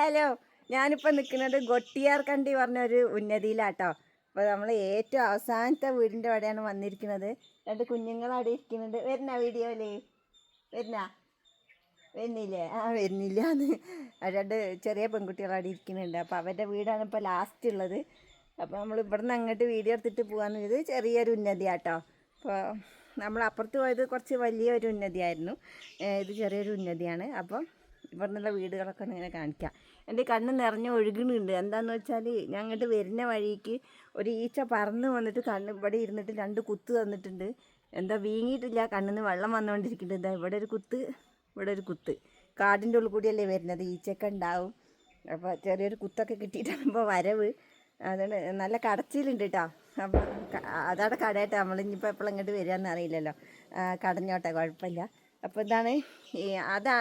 Hello, ഞാനിപ്പോൾ നിൽക്കുന്നത് ഗൊട്ടിയാർകണ്ടി പറഞ്ഞൊരു ഉന്നതിയിലാട്ടോ. അപ്പോൾ നമ്മൾ ഏറ്റവും അവസാനത്തെ വീടിൻ്റെ അവിടെയാണ് വന്നിരിക്കുന്നത്. രണ്ട് കുഞ്ഞുങ്ങൾ അവിടെ ഇരിക്കുന്നുണ്ട്. വരുന്ന വീഡിയോയിൽ വരുന്നില്ലേ? വരുന്നില്ലാന്ന്. രണ്ട് ചെറിയ പെൺകുട്ടികൾ അവിടെ ഇരിക്കുന്നുണ്ട്. അപ്പോൾ അവരുടെ വീടാണ് ഇപ്പോൾ ലാസ്റ്റ് ഉള്ളത്. അപ്പോൾ നമ്മൾ ഇവിടുന്ന് അങ്ങോട്ട് വീഡിയോ എടുത്തിട്ട് പോകാമെന്ന്. ഇത് ചെറിയൊരു ഉന്നതിയാട്ടോ. അപ്പോൾ നമ്മൾ അപ്പുറത്ത് പോയത് കുറച്ച് വലിയൊരു ഉന്നതിയായിരുന്നു. ഇത് ചെറിയൊരു ഉന്നതിയാണ്. അപ്പം ഇവിടെ നിന്നുള്ള വീടുകളൊക്കെ ഒന്ന് ഇങ്ങനെ കാണിക്കാം. എൻ്റെ കണ്ണ് നിറഞ്ഞ് ഒഴുകുന്നുണ്ട്. എന്താണെന്ന് വെച്ചാൽ ഞാൻ അങ്ങോട്ട് വരുന്ന വഴിക്ക് ഒരു ഈച്ച പറന്ന് വന്നിട്ട് കണ്ണ് ഇവിടെ ഇരുന്നിട്ട് രണ്ട് കുത്ത് തന്നിട്ടുണ്ട്. എന്താ വീങ്ങിയിട്ടില്ല, കണ്ണിന്ന് വെള്ളം വന്നുകൊണ്ടിരിക്കുന്നുണ്ട്. എന്താ ഇവിടെ ഒരു കുത്ത്, ഇവിടെ ഒരു കുത്ത്. കാടിൻ്റെ ഉള്ളിൽ കൂടിയല്ലേ വരുന്നത്, ഈച്ചയൊക്കെ ഉണ്ടാവും. അപ്പോൾ ചെറിയൊരു കുത്തൊക്കെ കിട്ടിയിട്ടാണ് ഇപ്പോൾ വരവ്. അതുകൊണ്ട് നല്ല കടച്ചിലുണ്ട് കേട്ടോ. അപ്പം അതവിടെ കടയട്ടെ, നമ്മളിനിപ്പോൾ എപ്പോഴും ഇങ്ങോട്ട് വരികയെന്ന് അറിയില്ലല്ലോ. കടഞ്ഞോട്ടെ, കുഴപ്പമില്ല. അപ്പോൾ ഇതാണ്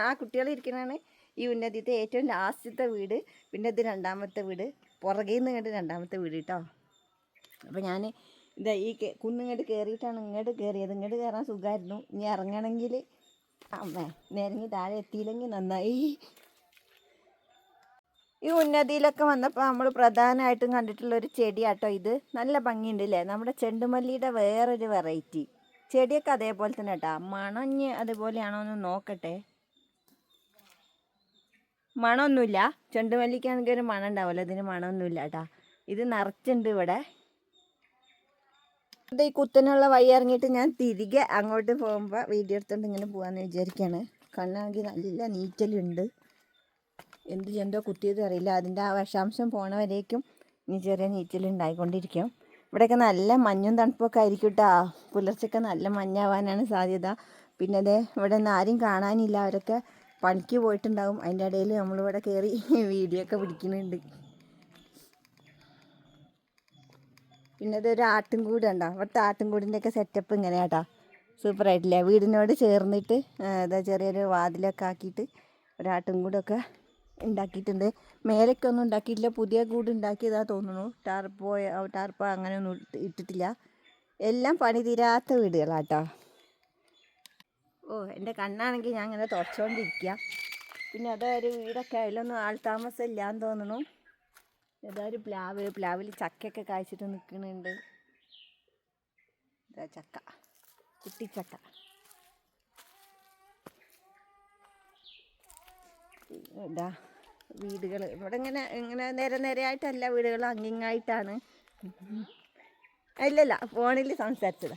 ആ കുട്ടികൾ ഇരിക്കുന്നതാണ് ഈ ഉന്നതിത്തെ ഏറ്റവും ലാസ്റ്റത്തെ വീട്. പിന്നെ ഇത് രണ്ടാമത്തെ വീട്, പുറകിൽ നിന്ന് ഇങ്ങോട്ട് രണ്ടാമത്തെ വീട് കേട്ടോ. അപ്പോൾ ഞാൻ ഇതാ ഈ കുന്നിങ്ങോട്ട് കയറിയിട്ടാണ് ഇങ്ങോട്ട് കയറിയത്. ഇങ്ങോട്ട് കയറാൻ സുഖമായിരുന്നു. ഇനി ഇറങ്ങണമെങ്കിൽ നേരങ്ങി താഴെ എത്തിയില്ലെങ്കിൽ നന്നായി. ഈ ഉന്നതിയിലൊക്കെ വന്നപ്പോൾ നമ്മൾ പ്രധാനമായിട്ടും കണ്ടിട്ടുള്ളൊരു ചെടിയാട്ടോ ഇത്. നല്ല ഭംഗിയുണ്ട് അല്ലേ? നമ്മുടെ ചെണ്ടുമല്ലിയുടെ വേറൊരു വെറൈറ്റി ചെടിയൊക്കെ അതേപോലെ തന്നെ കേട്ടോ. മണഞ്ഞ് അതേപോലെയാണോ എന്ന് നോക്കട്ടെ. മണമൊന്നുമില്ല. ചെണ്ടുമല്ലിക്കാണെങ്കിൽ ഒരു മണം ഉണ്ടാവുമല്ലോ, ഇതിന് മണമൊന്നുമില്ല കേട്ടോ. ഇത് നിറച്ചുണ്ട് ഇവിടെ. ഈ കുത്തനുള്ള വഴി ഇറങ്ങിയിട്ട് ഞാൻ തിരികെ അങ്ങോട്ട് പോകുമ്പോൾ വീഡിയോ എടുത്തുകൊണ്ട് ഇങ്ങനെ പോകാമെന്ന് വിചാരിക്കുകയാണ്. കണ്ണാണെങ്കിൽ നല്ല നീറ്റലുണ്ട്. എന്ത് ചെന്തോ കുത്തിയത് അറിയില്ല. അതിൻ്റെ ആ വിഷാംശം പോണവരേക്കും ഇനി ചെറിയ നീറ്റലുണ്ടായിക്കൊണ്ടിരിക്കും. ഇവിടെയൊക്കെ നല്ല മഞ്ഞും തണുപ്പൊക്കെ ആയിരിക്കും കേട്ടോ. പുലർച്ചയ്ക്ക് നല്ല മഞ്ഞാവാനാണ് സാധ്യത. പിന്നെ അതെ ഇവിടെ നിന്ന് ആരും കാണാനില്ല, അവരൊക്കെ പണിക്ക് പോയിട്ടുണ്ടാവും. അതിൻ്റെ ഇടയിൽ നമ്മളിവിടെ കയറി വീഡിയോ ഒക്കെ പിടിക്കുന്നുണ്ട്. പിന്നെ ഇതൊരു ആട്ടിൻകൂട് ഉണ്ടോ. ഇവിടുത്തെ ആട്ടിൻകൂടിൻ്റെയൊക്കെ സെറ്റപ്പ് ഇങ്ങനെയാട്ടോ. സൂപ്പറായിട്ടില്ലേ? വീടിനോട് ചേർന്നിട്ട് ഇതാ ചെറിയൊരു വാതിലൊക്കെ ആക്കിയിട്ട് ഒരാട്ടിൻകൂടൊക്കെ ഉണ്ടാക്കിയിട്ടുണ്ട്. മേലേക്കൊന്നും ഉണ്ടാക്കിയിട്ടില്ല, പുതിയ കൂട് ഉണ്ടാക്കിയതാ തോന്നുന്നു. ടാർപ്പോ അങ്ങനെയൊന്നും ഇട്ടിട്ടില്ല. എല്ലാം പണി തീരാത്ത വീടുകളാട്ടോ. എൻ്റെ കണ്ണാണെങ്കിൽ ഞാൻ ഇങ്ങനെ തുടച്ചുകൊണ്ടിരിക്കുക. പിന്നെ അതൊരു വീടൊക്കെ അതിലൊന്നും ആൾ താമസം ഇല്ലയെന്ന് തോന്നുന്നു. ഇതൊരു പ്ലാവിൽ ചക്കയൊക്കെ കായ്ച്ചിട്ട് നിൽക്കുന്നുണ്ട്. ഇതാ ചക്ക, കുട്ടിച്ചക്ക. ഇതാ വീടുകൾ ഇവിടെ ഇങ്ങനെ നിരയായിട്ടല്ല, വീടുകൾ അങ്ങിങ്ങായിട്ടാണ്. ഇല്ലല്ല, ഫോണിൽ സംസാരിച്ചതാ.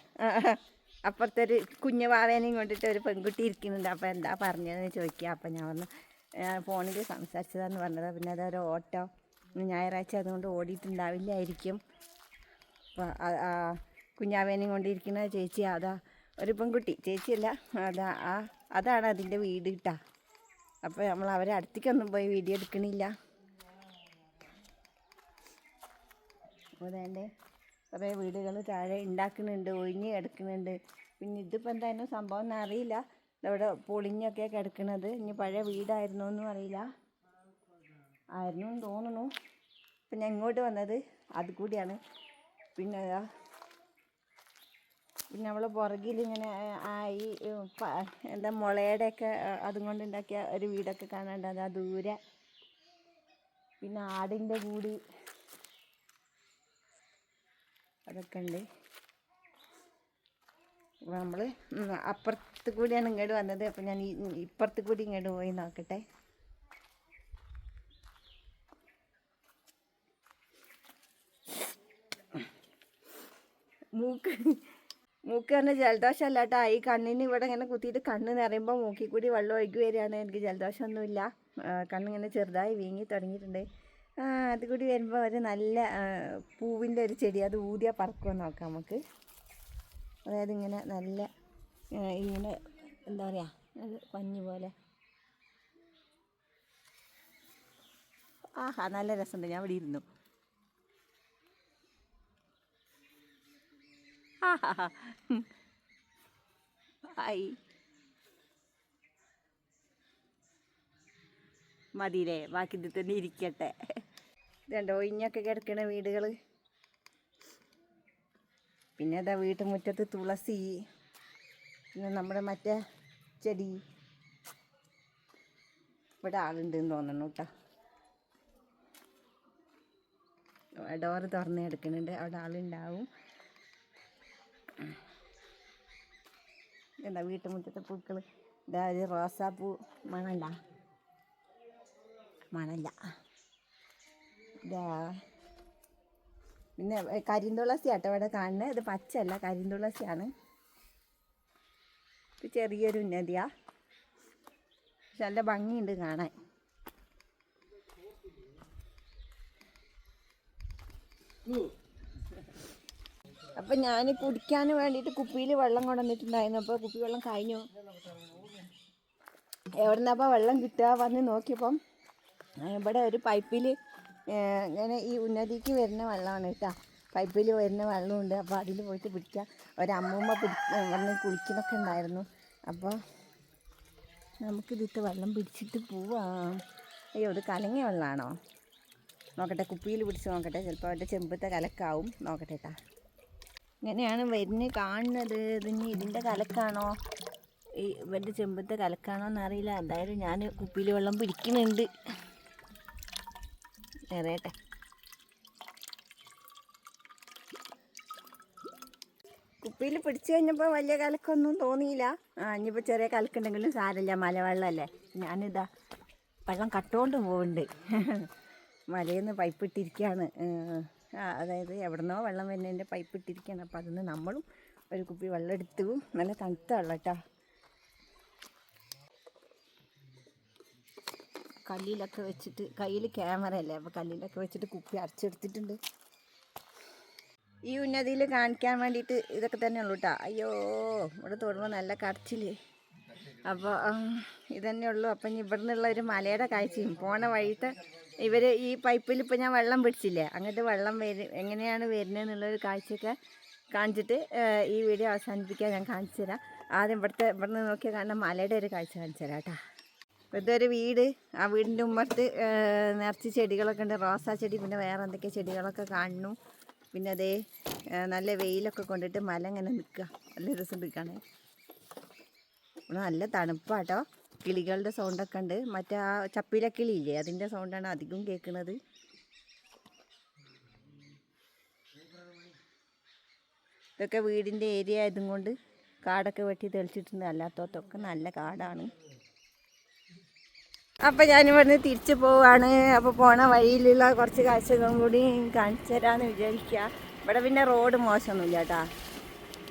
അപ്പുറത്തൊരു കുഞ്ഞു വാവേനെയും കൊണ്ടിട്ട് ഒരു പെൺകുട്ടി ഇരിക്കുന്നുണ്ട്. അപ്പോൾ എന്താ പറഞ്ഞതെന്ന് ചോദിക്കുക. അപ്പോൾ ഞാൻ വന്ന് ഫോണിൽ സംസാരിച്ചതാന്ന് പറഞ്ഞത്. പിന്നെ അതൊരു ഓട്ടോ ഞായറാഴ്ച അതുകൊണ്ട് ഓടിയിട്ടുണ്ടാവില്ലായിരിക്കും. അപ്പോൾ കുഞ്ഞാവേനെയും കൊണ്ടിരിക്കുന്ന ചേച്ചി, അതാ ഒരു പെൺകുട്ടി, ചേച്ചിയല്ല, അതാണ് അതിൻ്റെ വീട് കിട്ടാ. അപ്പോൾ നമ്മൾ അവരെ അടുത്തേക്കൊന്നും പോയി വീഡിയോ എടുക്കണില്ല. അതുകൊണ്ട് കുറേ വീടുകൾ താഴെ ഉണ്ടാക്കുന്നുണ്ട്, ഒഴിഞ്ഞ് കിടക്കുന്നുണ്ട്. പിന്നെ ഇതിപ്പോൾ എന്തായാലും സംഭവം ഒന്നും അറിയില്ല. ഇവിടെ പൊളിഞ്ഞൊക്കെ കിടക്കുന്നത്. ഇനി പഴയ വീടായിരുന്നോ എന്നും അറിയില്ല. ആയിരുന്നു എന്ന് തോന്നുന്നു. പിന്നെ ഇങ്ങോട്ട് വന്നത് അത് കൂടിയാണ്. പിന്നെ നമ്മൾ പുറകിൽ ഇങ്ങനെ ഈ എന്താ മുളയുടെയൊക്കെ അതും കൊണ്ട് ഉണ്ടാക്കിയ ഒരു വീടൊക്കെ കാണാണ്ട്, അതാ ദൂരെ. പിന്നെ ആടിൻ്റെ കൂടി അതൊക്കെ ഉണ്ട്. നമ്മൾ അപ്പുറത്ത് കൂടിയാണ് ഇങ്ങോട്ട് വന്നത്. അപ്പം ഞാൻ ഇപ്പുറത്ത് കൂടി ഇങ്ങോട്ട് പോയി നോക്കട്ടെ. മൂക്ക് പറഞ്ഞാൽ ജലദോഷമല്ല കേട്ടോ. ഈ കണ്ണിന് ഇവിടെ ഇങ്ങനെ കുത്തിയിട്ട് കണ്ണ് നിറയുമ്പോൾ മൂക്കിൽ കൂടി വെള്ളം ഒഴുകി വരികയാണ്. എനിക്ക് ജലദോഷമൊന്നുമില്ല. കണ്ണിങ്ങനെ ചെറുതായി വീങ്ങി തുടങ്ങിയിട്ടുണ്ട്. അത് കൂടി വരുമ്പോൾ ഒരു നല്ല പൂവിൻ്റെ ഒരു ചെടി, അത് ഊതിയാൽ പറക്കുമെന്ന് നോക്കാം നമുക്ക്. അതായത് ഇങ്ങനെ നല്ല ഇങ്ങനെ എന്താ പറയുക, അത് പഞ്ഞി പോലെ. ആഹാ, നല്ല രസമുണ്ട്. ഞാൻ ഇവിടെ ഇരുന്നു. ആയി മതിയില്ലേ, ബാക്കി ഇത് തന്നെ ഇരിക്കട്ടെ. ഇതുണ്ടോ ഒഴിഞ്ഞൊക്കെ കിടക്കണ വീടുകൾ. പിന്നെ അതാ വീട്ടുമുറ്റത്ത് തുളസി, പിന്നെ നമ്മുടെ മറ്റേ ചെടി. ഇവിടെ ആളുണ്ടെന്ന് തോന്നണം കേട്ടോ. ഡോറ് തുറന്ന് കിടക്കുന്നുണ്ട്, അവിടെ ആളുണ്ടാവും. എന്താ വീട്ടുമുറ്റത്തെ പൂക്കൾ, ഇതാ ഒരു റോസാപ്പൂ മണല്ല ഇതാ. പിന്നെ കരിന്തുളസി ആട്ടോ ഇവിടെ കാണുന്നത്. ഇത് പച്ചയല്ല, കരിന്തുളസിയാണ്. ഇത് ചെറിയൊരു ഉന്നതിയാ, പക്ഷെ നല്ല ഭംഗിയുണ്ട് കാണാൻ. അപ്പം ഞാൻ കുടിക്കാൻ വേണ്ടിയിട്ട് കുപ്പിയിൽ വെള്ളം കൊണ്ടുവന്നിട്ടുണ്ടായിരുന്നു. അപ്പോൾ കുപ്പി വെള്ളം കഴിഞ്ഞു. എവിടുന്നപ്പോൾ വെള്ളം കിട്ടുക വന്ന് നോക്കിയപ്പം ഇവിടെ ഒരു പൈപ്പിൽ ഇങ്ങനെ ഈ ഉന്നതിക്ക് വരുന്ന വെള്ളമാണ് കേട്ടോ. പൈപ്പിൽ വരുന്ന വെള്ളമുണ്ട്. അപ്പോൾ അതിൽ പോയിട്ട് പിടിക്കുക. ഒരമ്മൂമ്മ വന്ന് കുളിക്കുന്നൊക്കെ ഉണ്ടായിരുന്നു. അപ്പോൾ നമുക്കിതിട്ട് വെള്ളം പിടിച്ചിട്ട് പോവാം. അയ്യോ, ഇത് കലങ്ങിയ വെള്ളമാണോ? നോക്കട്ടെ, കുപ്പിയിൽ പിടിച്ച് നോക്കട്ടെ, ചിലപ്പോൾ അവരുടെ ചെമ്പത്തെ കലക്കാവും. നോക്കട്ടെ കേട്ടോ. ഇങ്ങനെയാണ് വരുന്നത് കാണുന്നത്. ഇതിൻ്റെ കലക്കാണോ, ഈ ഇവരുടെ ചെമ്പത്തെ കലക്കാണോ എന്നറിയില്ല. എന്തായാലും ഞാൻ കുപ്പിയിൽ വെള്ളം പിടിക്കുന്നുണ്ട്. ഏറേട്ടെ. കുപ്പിയിൽ പിടിച്ചു കഴിഞ്ഞപ്പോൾ വലിയ കലക്കൊന്നും തോന്നിയില്ല. ഇനിയിപ്പോൾ ചെറിയ കലക്കുണ്ടെങ്കിലും സാരമില്ല, മലവെള്ളമല്ലേ. ഞാനിതാ വെള്ളം കട്ടുകൊണ്ട് പോകുന്നുണ്ട്. മലയിൽ നിന്ന് പൈപ്പ് ഇട്ടിരിക്കുകയാണ്. അതായത് എവിടുന്നോ വെള്ളം വരുന്നതിൻ്റെ പൈപ്പ് ഇട്ടിരിക്കുകയാണ്. അപ്പോൾ അതിന് നമ്മളും ഒരു കുപ്പി വെള്ളം എടുത്തു. നല്ല തണുത്ത വെള്ളം കേട്ടോ. കല്ലിലൊക്കെ വെച്ചിട്ട്, കയ്യിൽ ക്യാമറ അല്ലേ, അപ്പോൾ കല്ലിലൊക്കെ വെച്ചിട്ട് കുപ്പി അടച്ചെടുത്തിട്ടുണ്ട്. ഈ ഉന്നതിയിൽ കാണിക്കാൻ വേണ്ടിയിട്ട് ഇതൊക്കെ തന്നെ ഉള്ളൂ കേട്ടോ. അയ്യോ, ഇവിടെ തൊടുമ്പോൾ നല്ല കടച്ചിൽ. അപ്പോൾ ഇതന്നെ ഉള്ളൂ. അപ്പം ഇനി ഇവിടെ നിന്നുള്ള ഒരു മലയുടെ കാഴ്ചയും പോണ വഴിത്തെ ഇവർ ഈ പൈപ്പിൽ ഇപ്പോൾ ഞാൻ വെള്ളം പിടിച്ചില്ലേ, അങ്ങോട്ട് വെള്ളം എങ്ങനെയാണ് വരുന്നതെന്നുള്ളൊരു കാഴ്ചയൊക്കെ കാണിച്ചിട്ട് ഈ വീഡിയോ അവസാനിപ്പിക്കാൻ ഞാൻ കാണിച്ചു തരാം. ആദ്യം ഇവിടുന്ന് നോക്കിയാൽ കാണുന്ന മലയുടെ ഒരു കാഴ്ച കാണിച്ചു തരാം കേട്ടോ. ഇതൊരു വീട്. ആ വീടിൻ്റെ ഉമ്മർത്ത് നിറച്ച് ചെടികളൊക്കെ ഉണ്ട്. റോസാ ചെടി, പിന്നെ വേറെ എന്തൊക്കെ ചെടികളൊക്കെ കാണുന്നു. പിന്നെ അതേ നല്ല വെയിലൊക്കെ കൊണ്ടിട്ട് മല ഇങ്ങനെ നിൽക്കുക. നല്ല രസം നിൽക്കുകയാണ്. ഇവിടെ നല്ല തണുപ്പാട്ടോ. കിളികളുടെ സൗണ്ടൊക്കെ ഉണ്ട്. മറ്റേ ആ ചപ്പിലക്കിളി ഇല്ലേ, അതിൻ്റെ സൗണ്ടാണ് അധികം കേൾക്കുന്നത്. ഇതൊക്കെ വീടിൻ്റെ ഏരിയ ആയതും കൊണ്ട് കാടൊക്കെ വെട്ടി തെളിച്ചിട്ടുണ്ട്. അല്ലാത്തതൊക്കെ നല്ല കാടാണ്. അപ്പം ഞാനിവിടുന്ന് തിരിച്ചു പോവാണ്. അപ്പോൾ പോണ വഴിയിലുള്ള കുറച്ച് കാഴ്ചകളും കൂടി കാണിച്ചു തരാമെന്ന് വിചാരിക്കുക. ഇവിടെ പിന്നെ റോഡ് മോശമൊന്നുമില്ല കേട്ടോ.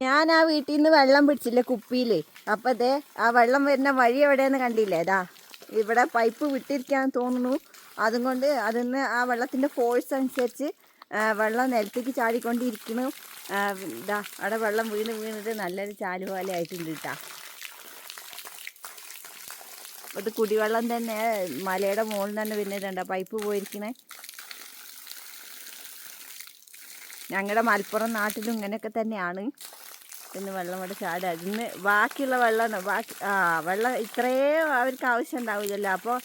ഞാൻ ആ വീട്ടിൽ നിന്ന് വെള്ളം പിടിച്ചില്ലേ കുപ്പിയിൽ. അപ്പോൾ അതേ ആ വെള്ളം വരുന്ന വഴി എവിടെയെന്ന് കണ്ടില്ലേ, അതാ ഇവിടെ പൈപ്പ് വിട്ടിരിക്കാൻ തോന്നുന്നു. അതുകൊണ്ട് അതിന്ന് ആ വെള്ളത്തിൻ്റെ ഫോഴ്സ് അനുസരിച്ച് വെള്ളം നിലത്തേക്ക് ചാടിക്കൊണ്ടിരിക്കുന്നു. ഇതാ അവിടെ വെള്ളം വീണിട്ട് നല്ലൊരു ചാല് പോലെ ആയിട്ടുണ്ട് കേട്ടോ. അത് കുടിവെള്ളം തന്നെ മലയുടെ മുകളിൽ തന്നെ വരുന്നതുണ്ട്, പൈപ്പ് പോയിരിക്കണേ. ഞങ്ങളുടെ മലപ്പുറം നാട്ടിലും ഇങ്ങനെയൊക്കെ തന്നെയാണ്. ഇന്ന് വെള്ളം ഇവിടെ ചാടുക. ഇന്ന് ബാക്കിയുള്ള വെള്ളമാണ് വെള്ളം ഇത്രയും അവർക്ക് ആവശ്യം ഉണ്ടാവില്ലല്ലോ. അപ്പോൾ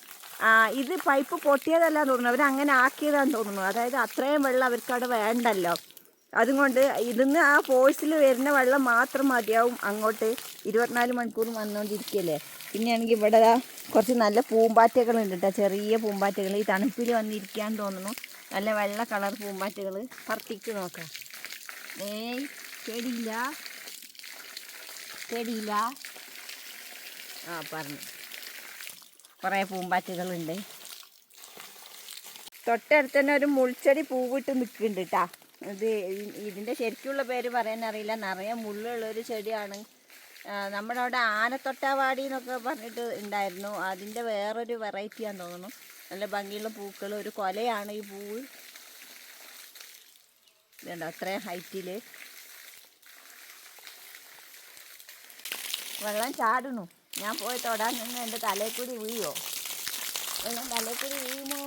ഇത് പൈപ്പ് പൊട്ടിയതല്ല തോന്നുന്നു, അവരങ്ങനെ ആക്കിയതാന്ന് തോന്നുന്നു. അതായത് അത്രയും വെള്ളം അവർക്ക് അവിടെ വേണ്ടല്ലോ. അതുകൊണ്ട് ഇതിന്ന് ആ ഫോഴ്സിൽ വരുന്ന വെള്ളം മാത്രം മതിയാവും അങ്ങോട്ട്. 24 മണിക്കൂറും വന്നുകൊണ്ടിരിക്കുകയല്ലേ. പിന്നെയാണെങ്കിൽ ഇവിടെ കുറച്ച് നല്ല പൂമ്പാറ്റകളുണ്ട് കേട്ടോ, ചെറിയ പൂമ്പാറ്റകൾ. ഈ തണുപ്പിൽ വന്നിരിക്കാൻ തോന്നുന്നു. നല്ല വെള്ള കളർ പൂമ്പാറ്റകൾ. പറത്തിക്ക് നോക്കാം. പേടിയില്ല. പറഞ്ഞു. കുറേ പൂമ്പാറ്റകളുണ്ട്. തൊട്ടടുത്ത് തന്നെ ഒരു മുൾച്ചെടി പൂവിട്ട് നിൽക്കുന്നുണ്ട് കേട്ടോ. ഇതിൻ്റെ ശരിക്കുള്ള പേര് പറയാനറിയില്ല. നിറയെ മുള്ളുള്ളൊരു ചെടിയാണ്. നമ്മുടെ അവിടെ ആനത്തൊട്ടാവാടി എന്നൊക്കെ പറഞ്ഞിട്ട് ഉണ്ടായിരുന്നു. അതിൻ്റെ വേറൊരു വെറൈറ്റിയാന്ന് തോന്നുന്നു. നല്ല ഭംഗിയുള്ള പൂക്കൾ. ഒരു കൊലയാണ് ഈ പൂവ്. ഇതുണ്ടോ അത്രയും ഹൈറ്റിൽ വെള്ളം ചാടുന്നു. ഞാൻ പോയി തൊടാൻ നിന്ന് എൻ്റെ തലയിൽ കൂടി വീഴുമോ? വെള്ളം തലയിൽ കൂടി വീഴുമോ?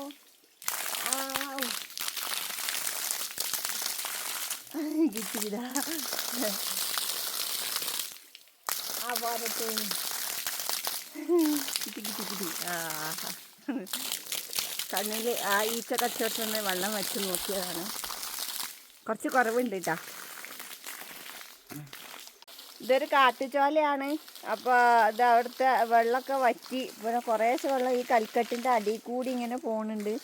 കിട്ടിയതാ ആ പോരട്ടെ. കിട്ടി. കണ്ണിൽ ആ ഈച്ച കച്ചവടത്തിൽ വെള്ളം വെച്ച് നോക്കിയതാണ്. കുറച്ച് കുറവുണ്ട് കേട്ടോ. ഇതൊരു കാട്ടുചോലയാണ്. അപ്പോൾ ഇത് അവിടുത്തെ വെള്ളമൊക്കെ വറ്റി. പിന്നെ കുറേശ്ശെ വെള്ളം ഈ കൽക്കെട്ടിൻ്റെ അടിയിൽ കൂടി ഇങ്ങനെ പോകുന്നുണ്ട്.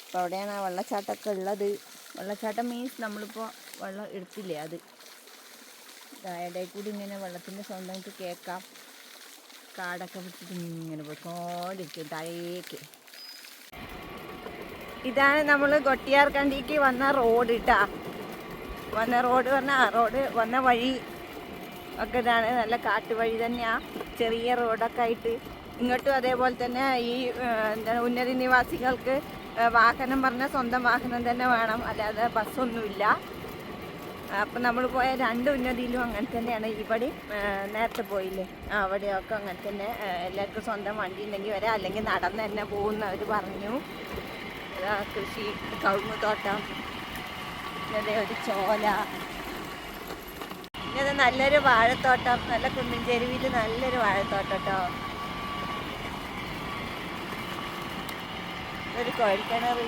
അപ്പോൾ അവിടെയാണ് ആ വെള്ളച്ചാട്ടമൊക്കെ ഉള്ളത്. വെള്ളച്ചാട്ടം മീൻസ് നമ്മളിപ്പോൾ വെള്ളം എടുത്തില്ലേ അത്. ഇടയിൽ കൂടി ഇങ്ങനെ വെള്ളത്തിൻ്റെ സ്വന്തമായിട്ട് കേൾക്കാം. കാടൊക്കെ പിടിച്ചിട്ട് ഇങ്ങനെ പോയിക്കൊണ്ടിരിക്കും താഴേക്ക്. ഇതാണ് നമ്മൾ കൊട്ടിയാർക്കണ്ടിക്ക് വന്ന റോഡ് കേട്ടാ. വന്ന റോഡ് പറഞ്ഞാൽ ആ റോഡ് വന്ന വഴി ഒക്കെ ഇതാണ്. നല്ല കാട്ടുവഴി തന്നെയാണ്. ചെറിയ റോഡൊക്കെ ആയിട്ട് ഇങ്ങോട്ടും അതേപോലെ തന്നെ ഈ എന്താണ് ഉന്നതി നിവാസികൾക്ക് വാഹനം പറഞ്ഞാൽ സ്വന്തം വാഹനം തന്നെ വേണം, അല്ലാതെ ബസ്സൊന്നുമില്ല. അപ്പം നമ്മൾ പോയ 2 ഉന്നതിയിലും അങ്ങനെ തന്നെയാണ്. ഇവിടെ നേരത്തെ പോയില്ലേ അവിടെയൊക്കെ അങ്ങനെ തന്നെ. എല്ലാവർക്കും സ്വന്തം വണ്ടി ഉണ്ടെങ്കിൽ വരാം, അല്ലെങ്കിൽ നടന്ന് തന്നെ പോകുന്നവർ പറഞ്ഞു. കൃഷി, കവുങ്ങ് തോട്ടം, പിന്നെ ഒരു ചോല, പിന്നെ നല്ലൊരു വാഴത്തോട്ടം, നല്ല കുന്നിൻ ചെരുവിൽ നല്ലൊരു വാഴത്തോട്ടം കേട്ടോ. ഒരു കുഴൽക്കിണർ.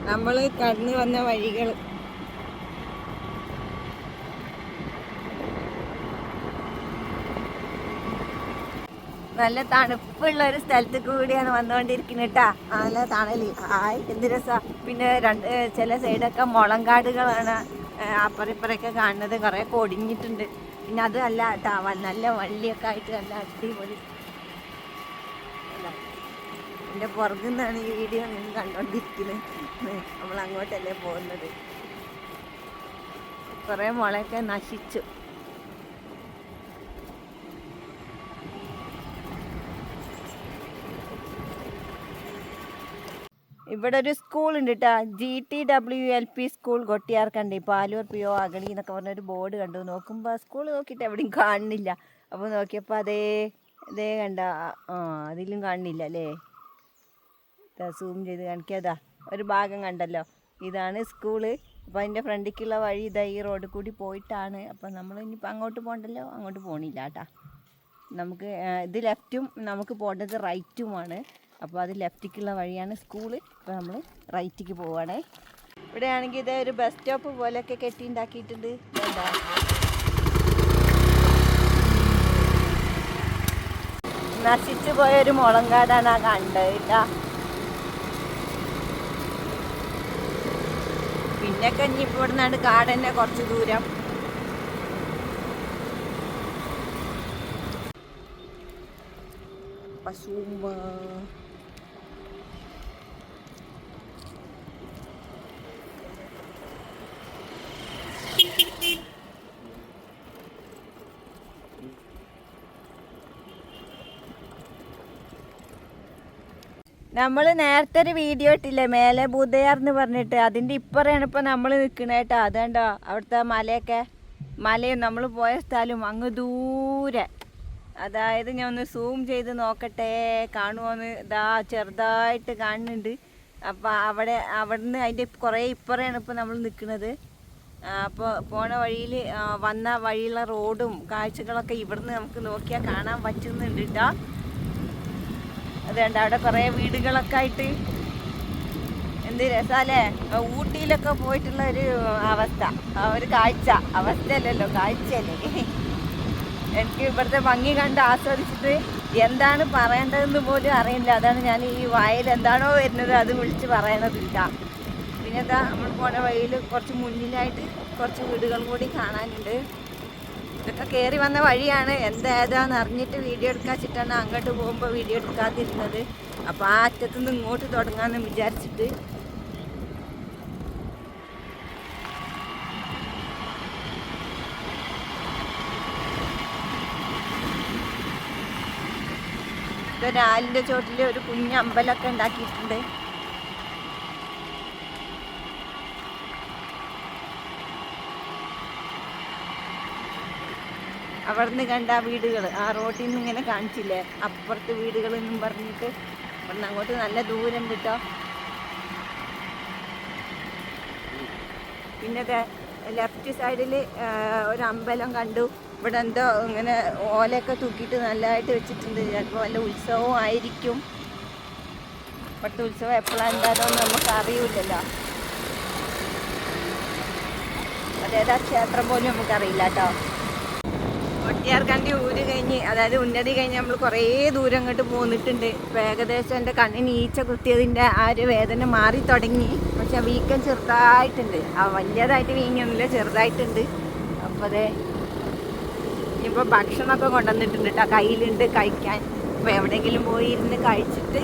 നമ്മൾ കടന്നു വന്ന വഴികൾ. നല്ല തണുപ്പുള്ള ഒരു സ്ഥലത്ത് കൂടിയാണ് വന്നുകൊണ്ടിരിക്കുന്നത് കേട്ടാ. നല്ല തണല്. എന്ത് രസാ. പിന്നെ ചില സൈഡൊക്കെ മുളങ്കാടുകളാണ് അപ്പുറപ്പുറമൊക്കെ കാണുന്നത്. കുറേ കൊടിഞ്ഞിട്ടുണ്ട്. പിന്നെ അതല്ല കേട്ടാ, നല്ല വള്ളിയൊക്കെ ആയിട്ട് നല്ല അടിപൊളി. എൻ്റെ പുറകിൽ നിന്നാണ് ഈ വീഡിയോ നിങ്ങൾ കണ്ടുകൊണ്ടിരിക്കുന്നത്. നമ്മൾ അങ്ങോട്ടല്ലേ പോകുന്നത്. കുറേ മുളയൊക്കെ നശിച്ചു. ഇവിടെ ഒരു സ്കൂളുണ്ട് കേട്ടോ, GTWLP school Kottiyarkandi, Palur PO Agali എന്നൊക്കെ പറഞ്ഞൊരു ബോർഡ് കണ്ടു. നോക്കുമ്പോൾ സ്കൂൾ നോക്കിയിട്ട് എവിടെയും കാണുന്നില്ല. അപ്പോൾ നോക്കിയപ്പോൾ അതേ കണ്ട. അതിലും കാണുന്നില്ല അല്ലേ. സൂം ചെയ്ത് കാണിക്കാതാ ഒരു ഭാഗം കണ്ടല്ലോ. ഇതാണ് സ്കൂള്. അപ്പോൾ അതിൻ്റെ ഫ്രണ്ടിലേക്കുള്ള വഴി ഇതാ ഈ റോഡിൽ കൂടി പോയിട്ടാണ്. അപ്പോൾ നമ്മൾ ഇനിയിപ്പോൾ അങ്ങോട്ട് പോകണ്ടല്ലോ, അങ്ങോട്ട് പോകണില്ല കേട്ടാ. നമുക്ക് ഇത് ലെഫ്റ്റും നമുക്ക് പോകേണ്ടത് റൈറ്റുമാണ്. അപ്പോൾ അത് ലെഫ്റ്റിലേക്കുള്ള വഴിയാണ് സ്കൂള്. അപ്പോൾ നമ്മൾ റൈറ്റിലേക്ക് പോവുകയാണേ. ഇവിടെ ആണെങ്കിൽ ഇതേ ഒരു ബസ് സ്റ്റോപ്പ് പോലെയൊക്കെ കെട്ടി ഉണ്ടാക്കിയിട്ടുണ്ട്. എന്താ നശിച്ചു പോയൊരു മുളങ്കാടാണ് ആ കണ്ടത് കേട്ടാ. പിന്നെ ഇനിയിപ്പോൾ ഇവിടെ നിന്നാണ് കാട് തന്നെ കുറച്ച് ദൂരം. പശുമ്പ നമ്മൾ നേരത്തെ ഒരു വീഡിയോ ഇട്ടില്ലേ മേലെ ബുധയാർ എന്ന് പറഞ്ഞിട്ട്, അതിൻ്റെ ഇപ്പറയാണ് ഇപ്പോൾ നമ്മൾ നിൽക്കണേ കേട്ടോ. അതുകൊണ്ടോ അവിടുത്തെ മലയും നമ്മൾ പോയ സ്ഥലവും അങ്ങ് ദൂരെ. അതായത് ഞാൻ ഒന്ന് സൂം ചെയ്ത് നോക്കട്ടെ കാണുമോന്ന്. ഇതാ ചെറുതായിട്ട് കാണുന്നുണ്ട്. അപ്പോൾ അവിടുന്ന് അതിൻ്റെ കുറേ ഇപ്പറയാണ് ഇപ്പോൾ നമ്മൾ നിൽക്കുന്നത്. അപ്പോൾ പോണ വഴിയിൽ വന്ന വഴിയുള്ള റോഡും കാഴ്ചകളൊക്കെ ഇവിടുന്ന് നമുക്ക് നോക്കിയാൽ കാണാൻ പറ്റുന്നുണ്ട് കേട്ടോ. അതുകൊണ്ട് അവിടെ കുറേ വീടുകളൊക്കെ ആയിട്ട് എന്ത് രസാലേ. ഊട്ടിയിലൊക്കെ പോയിട്ടുള്ള ഒരു അവസ്ഥ, ഒരു കാഴ്ച. അവസ്ഥയല്ലല്ലോ, കാഴ്ചയല്ലേ. എനിക്ക് ഇവിടുത്തെ ഭംഗി കണ്ട് ആസ്വദിച്ചിട്ട് എന്താണ് പറയേണ്ടതെന്ന് പോലും അറിയില്ല. അതാണ് ഞാൻ ഈ വായിൽ എന്താണോ വരുന്നത് അത് വിളിച്ച് പറയണതില്ല. പിന്നെ എന്താ നമ്മൾ പോണ വഴിയിൽ കുറച്ച് മുന്നിലായിട്ട് കുറച്ച് വീടുകൾ കൂടി കാണാനുണ്ട്. ഇതൊക്കെ കയറി വന്ന വഴിയാണ്. ഏതാന്ന് അറിഞ്ഞിട്ട് വീഡിയോ എടുക്കാൻ വെച്ചിട്ടാണ് അങ്ങോട്ട് പോകുമ്പോൾ വീഡിയോ എടുക്കാതിരുന്നത്. അപ്പോൾ ആ അറ്റത്തുനിന്ന് ഇങ്ങോട്ട് തുടങ്ങാമെന്ന് വിചാരിച്ചിട്ട്. ഒരാലിൻ്റെ ചോട്ടിൽ ഒരു കുഞ്ഞ് അമ്പലമൊക്കെ ഉണ്ടാക്കിയിട്ടുണ്ട്. അവിടെ നിന്ന് കണ്ട വീടുകൾ ആ റോഡിൽ നിന്ന് ഇങ്ങനെ കാണിച്ചില്ലേ, അപ്പുറത്ത് വീടുകളെന്നും പറഞ്ഞിട്ട്. അവിടെ നിന്ന് അങ്ങോട്ട് നല്ല ദൂരം കിട്ടോ. പിന്നെ ലെഫ്റ്റ് സൈഡിൽ ഒരു അമ്പലം കണ്ടു. ഇവിടെ എന്തോ ഇങ്ങനെ ഓലയൊക്കെ തൂക്കിയിട്ട് നല്ലതായിട്ട് വെച്ചിട്ടുണ്ട്. ചിലപ്പോൾ വല്ല ഉത്സവവും ആയിരിക്കും. ഇപ്പോഴത്തെ ഉത്സവം എപ്പോഴാണ് ഉണ്ടാകുമെന്ന് നമുക്ക് അറിയില്ലല്ലോ. അതേതാ ക്ഷേത്രം പോലും നമുക്കറിയില്ല കേട്ടോ. കൊട്ടിയാർക്കണ്ടി ഊര് കഴിഞ്ഞ്, അതായത് ഉന്നതി കഴിഞ്ഞ് നമ്മൾ കുറേ ദൂരം അങ്ങോട്ട് പോന്നിട്ടുണ്ട്. ഇപ്പോൾ ഏകദേശം എൻ്റെ കണ്ണിന് ഈച്ച കുത്തിയതിൻ്റെ ആ ഒരു വേദന മാറി തുടങ്ങി. പക്ഷെ വീക്കം ചെറുതായിട്ടുണ്ട്, വലിയതായിട്ട് വീങ്ങിയൊന്നുമില്ല, ചെറുതായിട്ടുണ്ട്. അപ്പോൾ അതെ ഇപ്പോൾ ഭക്ഷണമൊക്കെ കൊണ്ടുവന്നിട്ടുണ്ട് കേട്ടോ, കയ്യിലുണ്ട് കഴിക്കാൻ. അപ്പോൾ എവിടെയെങ്കിലും പോയി ഇരുന്ന് കഴിച്ചിട്ട്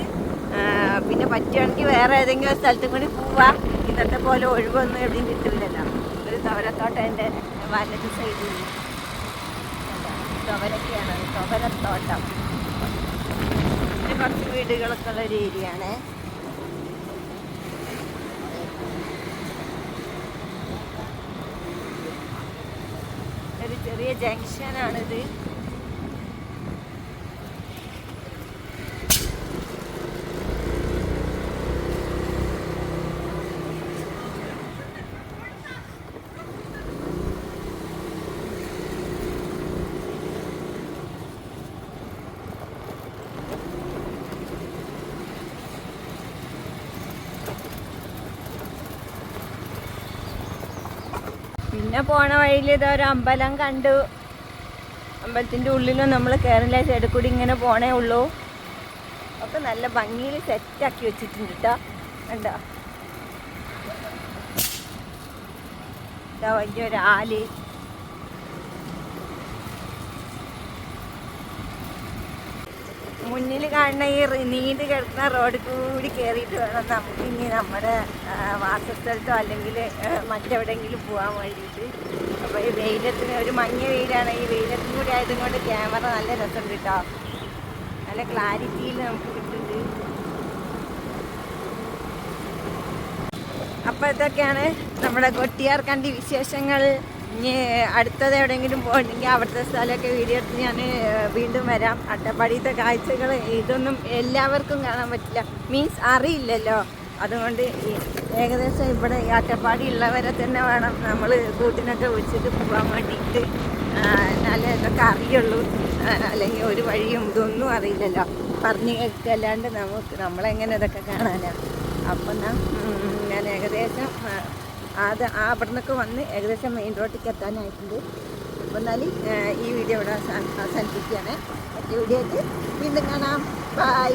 പിന്നെ പറ്റുകയാണെങ്കിൽ വേറെ ഏതെങ്കിലും സ്ഥലത്തും കൂടി പോവാം. ഇന്നത്തെ പോലെ ഒഴിവൊന്നും എവിടെയും കിട്ടില്ലല്ലോ. ഒരു തുവരത്തോട്ടം എൻ്റെ വലത് സൈഡിൽ തുവരൊക്കെയാണ്, തുവരത്തോട്ടം. പിന്നെ കുറച്ച് വീടുകളൊക്കെ ഉള്ള ഒരു ഏരിയയാണ്. ഒരു ചെറിയ ജംഗ്ഷനാണിത്. പിന്നെ പോണ വഴിയിൽ ഇതൊരു അമ്പലം കണ്ടു. അമ്പലത്തിൻ്റെ ഉള്ളിലും നമ്മൾ കയറില്ല, സൈഡിൽ കൂടി ഇങ്ങനെ പോണേ ഉള്ളൂ. ഒക്കെ നല്ല ഭംഗിയിൽ സെറ്റാക്കി വെച്ചിട്ടുണ്ട് കേട്ടോ. കണ്ടോ, വലിയൊരാല്. മുന്നിൽ കാണുന്ന ഈ നീണ്ട് കിടക്കുന്ന റോഡിൽ കൂടി കയറിയിട്ട് വേണം നമുക്ക് ഇനി നമ്മുടെ വാസസ്ഥലത്തോ അല്ലെങ്കിൽ മറ്റെവിടെയെങ്കിലും പോകാൻ വേണ്ടിയിട്ട്. അപ്പോൾ ഈ വെയിലത്തിന് ഒരു മഞ്ഞ വെയിലാണ്, ഈ വെയിലത്തും കൂടി ആയതുകൊണ്ട് ക്യാമറ നല്ല രസമുണ്ട് കേട്ടോ, നല്ല ക്ലാരിറ്റിയിൽ നമുക്ക് കിട്ടുന്നുണ്ട്. അപ്പോൾ ഇതൊക്കെയാണ് നമ്മുടെ കൊട്ടിയാർകണ്ടി വിശേഷങ്ങൾ. ഇനി അടുത്തത് എവിടെയെങ്കിലും പോയിട്ടുണ്ടെങ്കിൽ അവിടുത്തെ സ്ഥലമൊക്കെ വീഡിയോ എടുത്ത് ഞാൻ വീണ്ടും വരാം. അട്ടപ്പാടിയത്തെ കാഴ്ചകൾ ഇതൊന്നും എല്ലാവർക്കും കാണാൻ പറ്റില്ല, മീൻസ് അറിയില്ലല്ലോ. അതുകൊണ്ട് ഏകദേശം ഇവിടെ ഈ അട്ടപ്പാടി ഉള്ളവരെ തന്നെ വേണം നമ്മൾ കൂട്ടിനൊക്കെ വിളിച്ചിട്ട് പോകാൻ വേണ്ടിയിട്ട്, എന്നാലേ ഇതൊക്കെ അറിയുള്ളൂ. അല്ലെങ്കിൽ ഒരു വഴിയും ഇതൊന്നും അറിയില്ലല്ലോ, പറഞ്ഞു കേൾക്കല്ലാണ്ട് നമ്മളെങ്ങനെ ഇതൊക്കെ കാണാനാണ്. അപ്പം ഞാൻ ഏകദേശം അവിടെ നിന്നൊക്കെ വന്ന് ഏകദേശം മെയിൻ റോഡിലേക്ക് എത്താനായിട്ടുണ്ട്. അപ്പോൾ എന്നാലും ഈ വീഡിയോ ഇവിടെ അവസാനിപ്പിക്കുകയാണ്. മറ്റേ വീഡിയോ ആയിട്ട് വീണ്ടും കാണാം. ബൈ.